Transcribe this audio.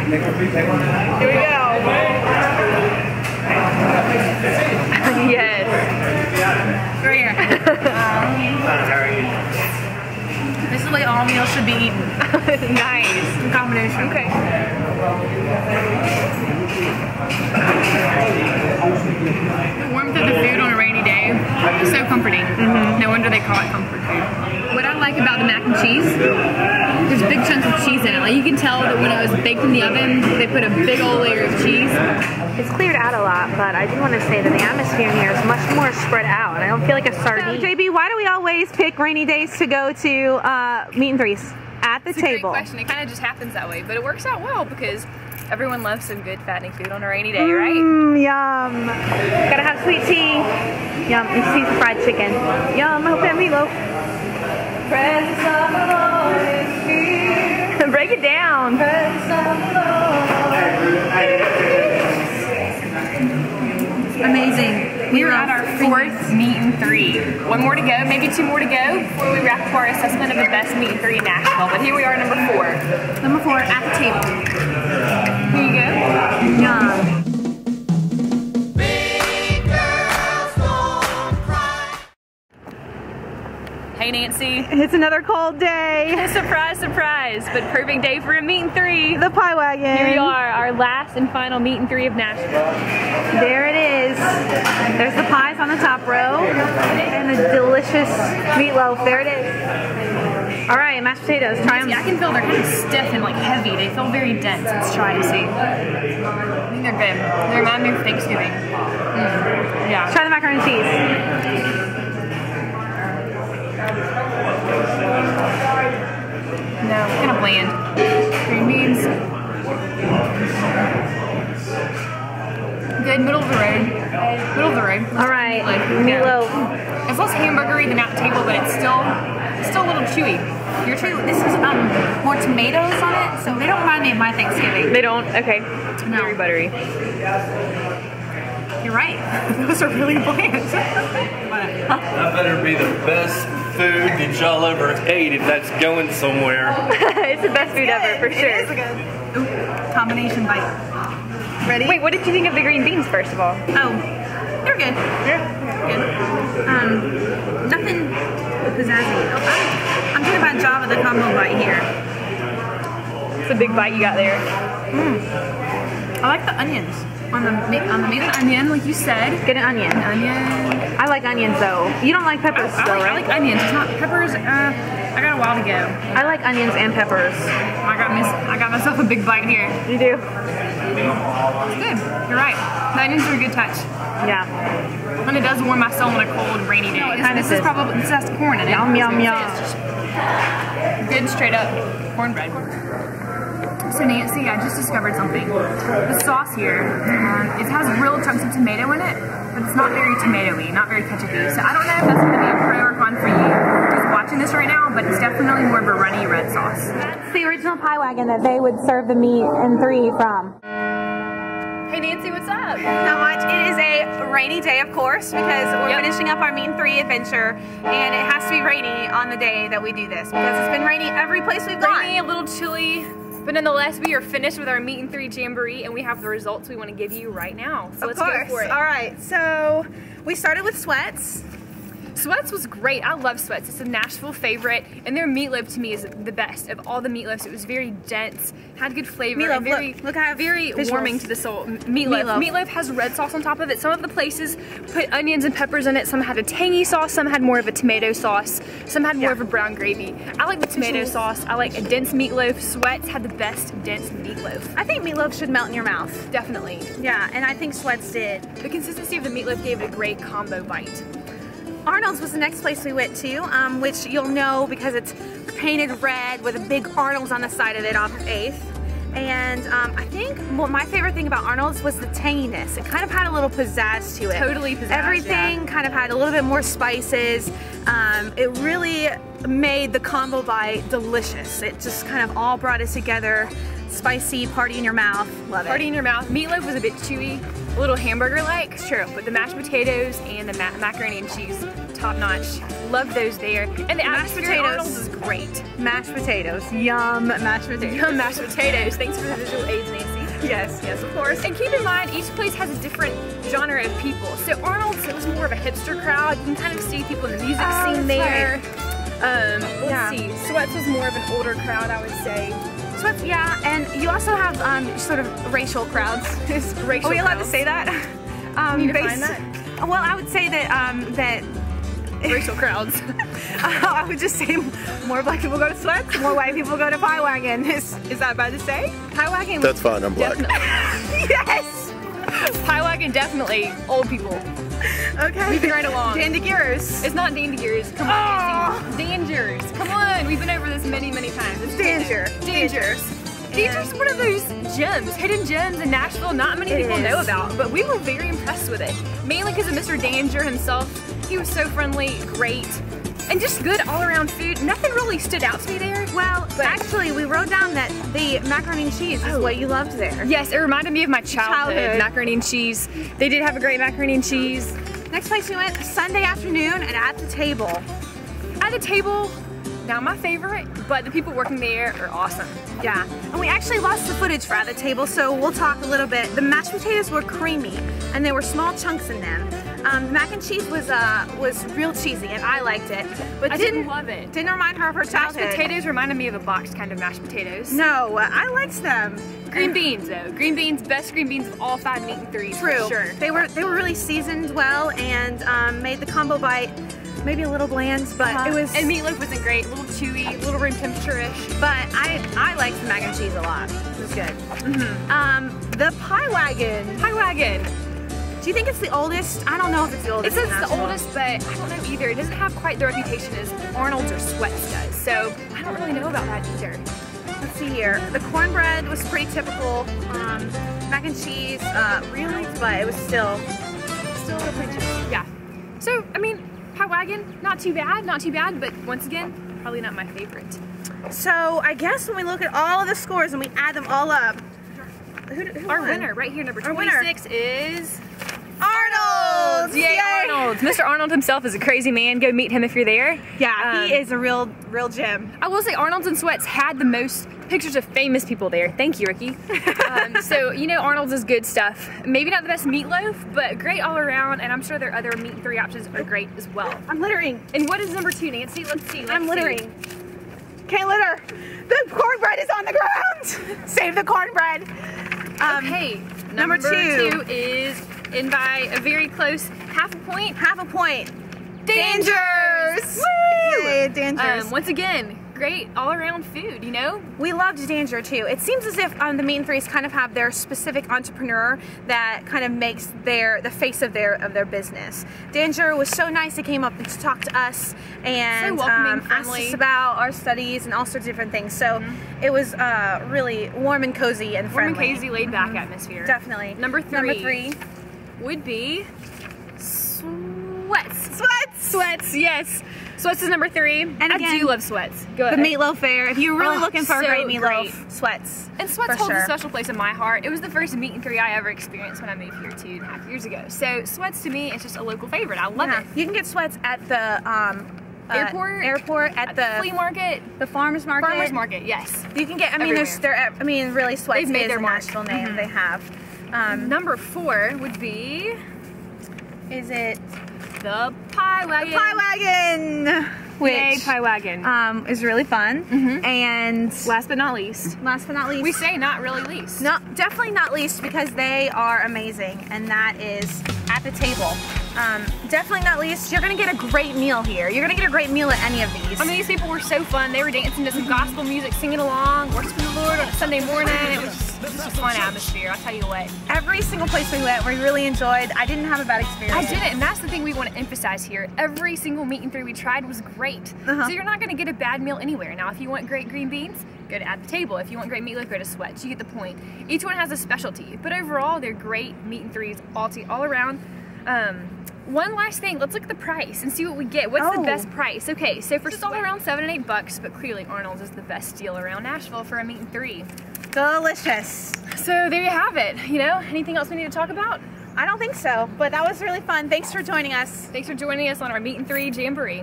Here we go. Yes. Right here. This is the way all meals should be eaten. Nice. In combination. Okay. The warmth of the food on a rainy day is so comforting. No wonder they call it comfort food. What I like about the mac and cheese, there's big chunks of cheese in it. Like you can tell that when it was baked in the oven, they put a big old layer of cheese. It's cleared out a lot, but I do want to say that the atmosphere in here is much more spread out. I don't feel like a sardine. So, JB, why do we always pick rainy days to go to Meat and Threes at the table? Great question. It kind of just happens that way, but it works out well because everyone loves some good fattening food on a rainy day, right? Yum. Gotta have sweet tea. Yum. And see fried chicken. Yum. I hope that meatloaf. Presence of the Lord is here. Break it down. Presence of the Lord. Amazing. We are at our 4th Meat and Three. One more to go, maybe 2 more to go before we wrap up our assessment of the best Meat and Three in Nashville. But here we are, number 4. Number 4 at the table. Here you go. Yum. Hey Nancy. It's another cold day. Surprise, surprise, but perfect day for a Meat and Three. The Pie Wagon. Here we are, our last and final Meat and Three of Nashville. There it is. There's the pies on the top row and the delicious meatloaf. There it is. All right, mashed potatoes. Try them. Yeah, I can feel they're kind of stiff and like heavy. They feel very dense. Let's try and see. I think they're good. They remind me of Thanksgiving. Yeah. Try the macaroni and cheese. No, kind of bland. Green beans. Good, middle of the road. Middle of the road. All right, Like, meatloaf. Yeah. It's less hamburgery than at the table, but it's still a little chewy. Your tree, this is more tomatoes on it, so they don't remind me of my Thanksgiving. They don't? Okay. No. Very buttery. You're right. Those are really bland. That better be the best food that y'all ever ate if that's going somewhere. It's the best food ever, for sure. It is a good combination bite. Ready? Wait, what did you think of the green beans, first of all? Oh, they're good. Yeah. Good. Nothing pizzazzy. I'm doing a bad job of the combo bite here. It's a big bite you got there. I like the onions on the meat. Onion, like you said. Get an onion. An onion. I like onions though. You don't like peppers though, I right? like onions. It's not peppers. I got a while to go. I like onions and peppers. I got myself a big bite here. You do? It's good. You're right. The onions are a good touch. Yeah. And it does warm my soul on a cold, rainy day. This has corn in it. Yum, yum, yum. It's just good, straight up cornbread. So Nancy, I just discovered something. The sauce here, it has real chunks of tomato in it, but it's not very tomatoey, not very ketchupy. So I don't know if that's going to be a pro or con for you who's watching this right now, but it's definitely more of a runny red sauce. That's the original Pie Wagon that they would serve the Meat and Three from. Hey Nancy, what's up? Not much. It is a rainy day, of course, because we're finishing up our Meat and Three adventure, and it has to be rainy on the day that we do this, because it's been rainy every place we've gone. Rainy, a little chilly. But nonetheless, we are finished with our Meat and Three Jamboree, and we have the results we want to give you right now. So let's go for it. All right, so we started with Swetts. Swetts was great. I love Swetts. It's a Nashville favorite, and their meatloaf to me is the best of all the meatloafs. It was very dense, had good flavor, Meatloaf, and very, look, I have very visuals. warming to the soul. Meatloaf has red sauce on top of it. Some of the places put onions and peppers in it. Some had a tangy sauce. Some had more of a tomato sauce. Some had more of a brown gravy. I like the tomato sauce. I like a dense meatloaf. Swetts had the best dense meatloaf. I think meatloaf should melt in your mouth. Definitely. Yeah, and I think Swetts did. The consistency of the meatloaf gave it a great combo bite. Arnolds was the next place we went to, which you'll know because it's painted red with a big Arnolds on the side of it off of 8th. And I think my favorite thing about Arnold's was the tanginess. It kind of had a little pizzazz to it. Totally pizzazz. Everything kind of had a little bit more spices. It really made the combo bite delicious. It just kind of all brought us together. Spicy, party in your mouth. Love it. Party in your mouth. Meatloaf was a bit chewy, a little hamburger-like. True. But the mashed potatoes and the macaroni and cheese top notch. Love those there. And the atmosphere at Arnold's is great. Mashed potatoes. Yum, mashed potatoes. Yum, mashed potatoes. Thanks for the visual aids, Nancy. Yes, yes, of course. And keep in mind, each place has a different genre of people. So Arnold's, it was more of a hipster crowd. You can kind of see people in the music scene there. Let's see. Swetts was more of an older crowd, I would say. Swetts, yeah, and you also have sort of racial crowds. Racial Are we allowed to crowds. say that? Can you define that? Well, I would say that that Racial crowds. I would just say more black people go to Swetts, more white people go to Pie Wagon. Is that bad to say? Pie Wagon. That's fine, I'm black. Yes! Pie Wagon, definitely old people. Okay. Moving right along. Dandgure's. It's not Dandgure's. Come on, Dandgure's. Come on. We've been over this many, many times. It's Dandgure. Danger's one of those gems, hidden gems in Nashville not many people know about, but we were very impressed with it. Mainly because of Mr. Dandgure himself. He was so friendly, great, and just good all-around food. Nothing really stood out to me there. Well, actually, we wrote down that the macaroni and cheese is what you loved there. Yes, it reminded me of my childhood. Macaroni and cheese. They did have a great macaroni and cheese. Next place we went, Sunday afternoon, and at the table. At the table, not my favorite, but the people working there are awesome. Yeah, and we actually lost the footage for at the table, so we'll talk a little bit. The mashed potatoes were creamy, and there were small chunks in them. The mac and cheese was real cheesy, and I liked it. But I didn't love it. Didn't remind her of her childhood. Mashed potatoes reminded me of a boxed kind of mashed potatoes. No, I liked them. Green beans though. Green beans, best green beans of all 5 meat and threes. True. For sure. They were really seasoned well and made the combo bite maybe a little bland, but it was. And meatloaf wasn't great, a little chewy, a little room temperature-ish. But I liked the mac and cheese a lot. It was good. The Pie Wagon. Pie Wagon. Do you think it's the oldest? I don't know if it's the It oldest. says it's the oldest, but I don't know either. It doesn't have quite the reputation as Arnold's or Swetts does, so I don't really know about that either. Let's see here. The cornbread was pretty typical. Mac and cheese, really, but it was still pretty cheap. Yeah. So, I mean, Pie Wagon, not too bad, but once again, probably not my favorite. So I guess when we look at all of the scores and we add them all up, who Our won? winner right here, number Our winner. 26 is Arnolds! Yay, Arnold! Mr. Arnold himself is a crazy man. Go meet him if you're there. Yeah, he is a real gem. I will say Arnold's and Swetts had the most pictures of famous people there. Thank you, Ricky. So, you know, Arnold's is good stuff. Maybe not the best meatloaf, but great all around, and I'm sure their other meat and three options are great as well. I'm littering. And what is number 2, Nancy? Let's see. I'm littering. Can't litter. The cornbread is on the ground. Save the cornbread. Okay, number 2 is in by a very close half a point. Half a point. Dandgure's! Woo! Yay, Dandgure's. Once again, great all-around food, you know? We loved Dandgure too. It seems as if the Meat and Threes kind of have their specific entrepreneur that kind of makes the face of their business. Dandgure was so nice. He came up to talk to us and so welcoming, asked us about our studies and all sorts of different things. So it was really warm and cozy and friendly. Warm and cozy, laid back atmosphere. Definitely. Number 3 would be Swetts. Swetts, yes. Swetts is number 3. And again, I do love Swetts. Go ahead. The meatloaf fair. If you're really looking for a so great meatloaf, great. Swetts. And Swetts for holds sure. a special place in my heart. It was the first meat and three I ever experienced when I moved here 2.5 years ago. So Swetts to me is just a local favorite. I love it. You can get Swetts at the airport, at the flea market, the farmers market. Farmers market, yes. You can get. I mean, really, Swetts They've made is their a mark. national name. They have. Number 4 would be. Is it the Pie Wagon? Pie Wagon, which Yay, Pie Wagon. is really fun. And last but not least, we say not really least. No, definitely not least because they are amazing, and that is at the table. Definitely not least, you're gonna get a great meal here. You're gonna get a great meal at any of these. I mean, these people were so fun. They were dancing to some gospel music, singing along, worshiping the Lord on a Sunday morning. It was just a fun atmosphere, I'll tell you what. Every single place we went, we really enjoyed. I didn't have a bad experience. I didn't, and that's the thing we want to emphasize here. Every single meat and three we tried was great. So you're not gonna get a bad meal anywhere. Now, if you want great green beans, go to At the Table. If you want great meatloaf, go to Swetts. You get the point. Each one has a specialty, but overall, they're great meat and threes all around. One last thing, let's look at the price and see what we get. What's the best price? Okay, so for all around $7 and $8, but clearly Arnold's is the best deal around Nashville for a meat and three. Delicious. So there you have it. You know, anything else we need to talk about? I don't think so, but that was really fun. Thanks for joining us. Thanks for joining us on our Meat and Three Jamboree.